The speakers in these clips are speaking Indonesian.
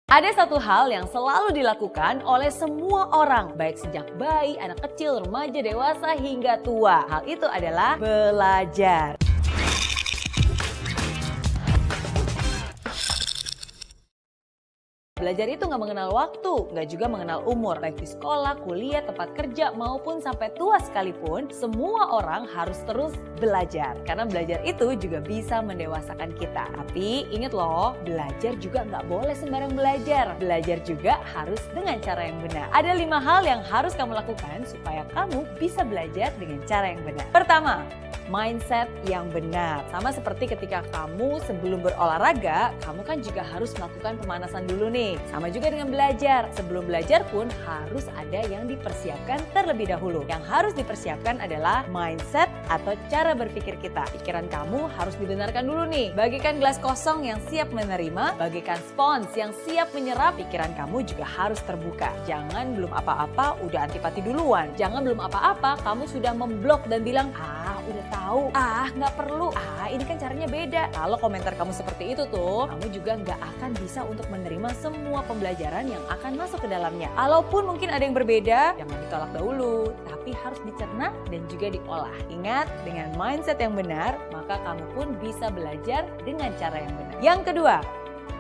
Ada satu hal yang selalu dilakukan oleh semua orang, baik sejak bayi, anak kecil, remaja, dewasa, hingga tua. Hal itu adalah belajar. Belajar itu nggak mengenal waktu, nggak juga mengenal umur. Baik di sekolah, kuliah, tempat kerja, maupun sampai tua sekalipun, semua orang harus terus belajar. Karena belajar itu juga bisa mendewasakan kita. Tapi ingat loh, belajar juga nggak boleh sembarang belajar. Belajar juga harus dengan cara yang benar. Ada 5 hal yang harus kamu lakukan supaya kamu bisa belajar dengan cara yang benar. Pertama, mindset yang benar. Sama seperti ketika kamu sebelum berolahraga, kamu kan juga harus melakukan pemanasan dulu nih. Sama juga dengan belajar. Sebelum belajar pun harus ada yang dipersiapkan terlebih dahulu. Yang harus dipersiapkan adalah mindset atau cara berpikir kita. Pikiran kamu harus dibenarkan dulu nih. Bagikan gelas kosong yang siap menerima, bagikan spons yang siap menyerap. Pikiran kamu juga harus terbuka. Jangan belum apa-apa udah antipati duluan. Jangan belum apa-apa kamu sudah memblok dan bilang, udah tahu, nggak perlu, ini kan caranya beda. Kalau komentar kamu seperti itu tuh, kamu juga nggak akan bisa untuk menerima semua pembelajaran yang akan masuk ke dalamnya. Kalaupun mungkin ada yang berbeda, jangan ditolak dahulu, tapi harus dicerna dan juga diolah. Ingat, dengan mindset yang benar, maka kamu pun bisa belajar dengan cara yang benar. Yang kedua,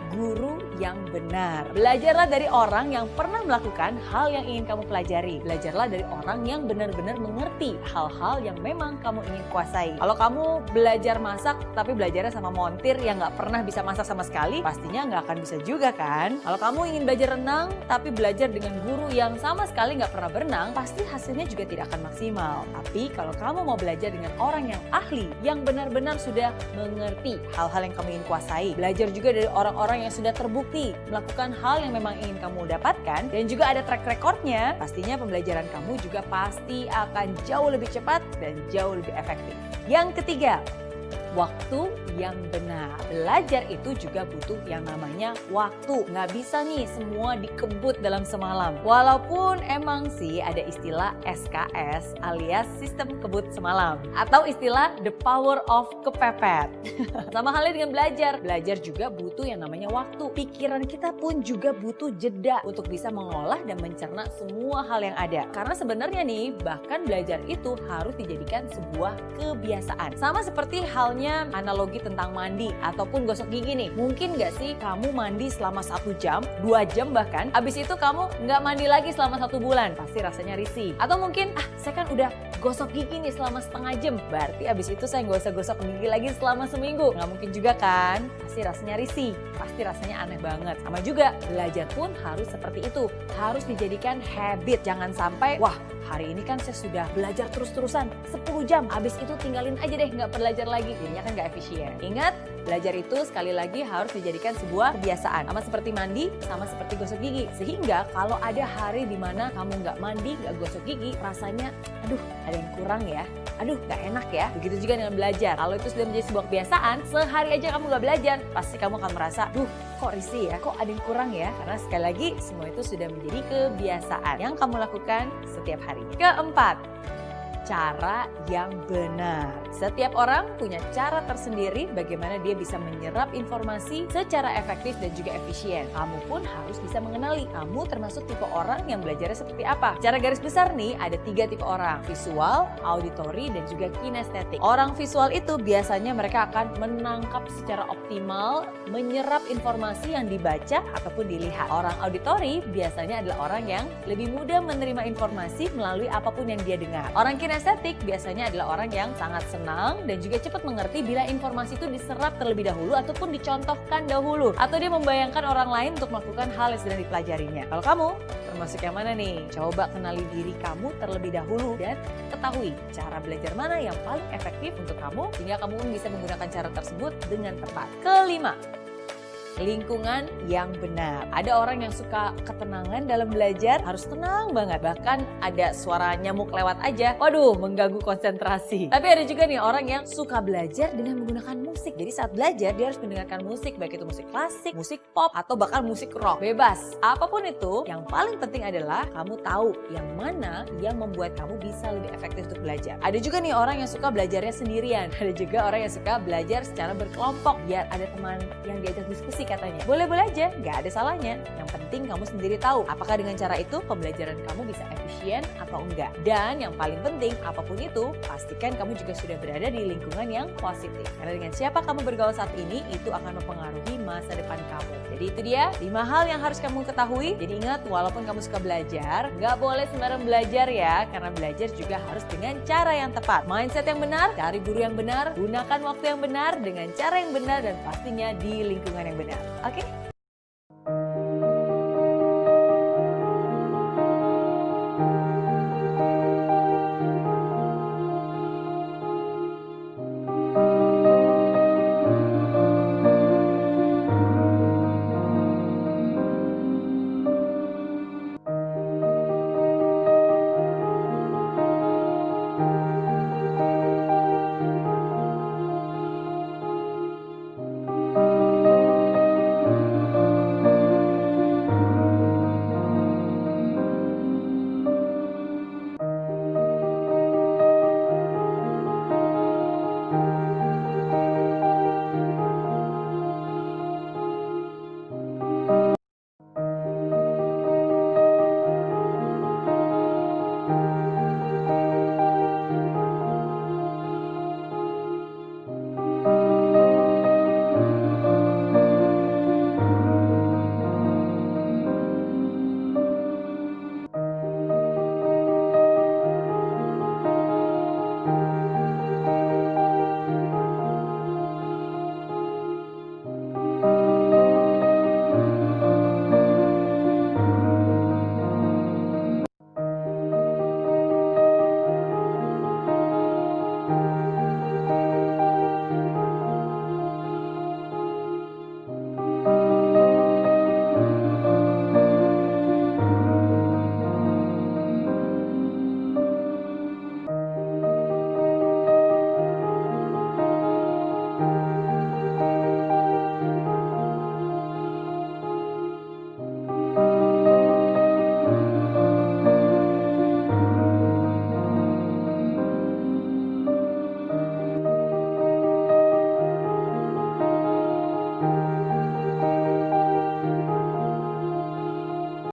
guru yang benar. Belajarlah dari orang yang pernah melakukan hal yang ingin kamu pelajari. Belajarlah dari orang yang benar-benar mengerti hal-hal yang memang kamu ingin kuasai. Kalau kamu belajar masak tapi belajarnya sama montir yang nggak pernah bisa masak sama sekali, pastinya nggak akan bisa juga kan? Kalau kamu ingin belajar renang tapi belajar dengan guru yang sama sekali nggak pernah berenang, pasti hasilnya juga tidak akan maksimal. Tapi kalau kamu mau belajar dengan orang yang ahli, yang benar-benar sudah mengerti hal-hal yang kamu ingin kuasai, belajar juga dari orang-orang yang sudah terbukti melakukan hal yang memang ingin kamu dapatkan dan juga ada track recordnya, pastinya pembelajaran kamu juga pasti akan jauh lebih cepat dan jauh lebih efektif. Yang ketiga, waktu yang benar. Belajar itu juga butuh yang namanya waktu. Nggak bisa nih semua dikebut dalam semalam. Walaupun emang sih ada istilah SKS alias sistem kebut semalam. Atau istilah the power of kepepet. Sama halnya dengan belajar. Belajar juga butuh yang namanya waktu. Pikiran kita pun juga butuh jeda untuk bisa mengolah dan mencerna semua hal yang ada. Karena sebenarnya nih, bahkan belajar itu harus dijadikan sebuah kebiasaan. Sama seperti halnya analogi tentang mandi ataupun gosok gigi nih. Mungkin gak sih kamu mandi selama 1 jam, 2 jam bahkan, abis itu kamu gak mandi lagi selama 1 bulan, pasti rasanya risih. Atau mungkin, saya kan udah gosok gigi nih selama setengah jam, berarti abis itu saya gak usah gosok gigi lagi selama seminggu. Gak mungkin juga kan, pasti rasanya risih, pasti rasanya aneh banget. Sama juga, belajar pun harus seperti itu, harus dijadikan habit. Jangan sampai, hari ini kan saya sudah belajar terus-terusan 10 jam, abis itu tinggalin aja deh, gak belajar lagi. Jadinya kan gak efisien. Ingat, belajar itu sekali lagi harus dijadikan sebuah kebiasaan. Sama seperti mandi, sama seperti gosok gigi. Sehingga kalau ada hari di mana kamu nggak mandi, nggak gosok gigi, rasanya, ada yang kurang ya. Nggak enak ya. Begitu juga dengan belajar. Kalau itu sudah menjadi sebuah kebiasaan, sehari aja kamu nggak belajar, pasti kamu akan merasa, kok risih ya, kok ada yang kurang ya. Karena sekali lagi, semua itu sudah menjadi kebiasaan yang kamu lakukan setiap harinya. Keempat, cara yang benar. Setiap orang punya cara tersendiri bagaimana dia bisa menyerap informasi secara efektif dan juga efisien. Kamu pun harus bisa mengenali kamu termasuk tipe orang yang belajarnya seperti apa. Secara garis besar nih ada 3 tipe orang, visual, auditory, dan juga kinestetik. Orang visual itu biasanya mereka akan menangkap secara optimal, menyerap informasi yang dibaca ataupun dilihat. Orang auditory biasanya adalah orang yang lebih mudah menerima informasi melalui apapun yang dia dengar. Orang kinestetik biasanya adalah orang yang sangat senang dan juga cepat mengerti bila informasi itu diserap terlebih dahulu ataupun dicontohkan dahulu. Atau dia membayangkan orang lain untuk melakukan hal yang sedang dipelajarinya. Kalau kamu termasuk yang mana nih? Coba kenali diri kamu terlebih dahulu dan ketahui cara belajar mana yang paling efektif untuk kamu sehingga kamu pun bisa menggunakan cara tersebut dengan tepat. Kelima, lingkungan yang benar. Ada orang yang suka ketenangan dalam belajar, harus tenang banget. Bahkan ada suara nyamuk lewat aja, mengganggu konsentrasi. Tapi ada juga nih orang yang suka belajar dengan menggunakan musik. Jadi saat belajar dia harus mendengarkan musik, baik itu musik klasik, musik pop, atau bahkan musik rock. Bebas. Apapun itu, yang paling penting adalah kamu tahu yang mana yang membuat kamu bisa lebih efektif untuk belajar. Ada juga nih orang yang suka belajarnya sendirian. Ada juga orang yang suka belajar secara berkelompok, biar ada teman yang diajak diskusi katanya. Boleh-boleh aja, nggak ada salahnya. Yang penting kamu sendiri tahu apakah dengan cara itu pembelajaran kamu bisa efisien atau enggak. Dan yang paling penting, apapun itu, pastikan kamu juga sudah berada di lingkungan yang positif. Karena dengan siapa kamu bergaul saat ini, itu akan mempengaruhi masa depan kamu. Jadi itu dia 5 hal yang harus kamu ketahui. Jadi ingat, walaupun kamu suka belajar, nggak boleh sembarang belajar ya. Karena belajar juga harus dengan cara yang tepat. Mindset yang benar, cari guru yang benar, gunakan waktu yang benar dengan cara yang benar, dan pastinya di lingkungan yang benar. Oke?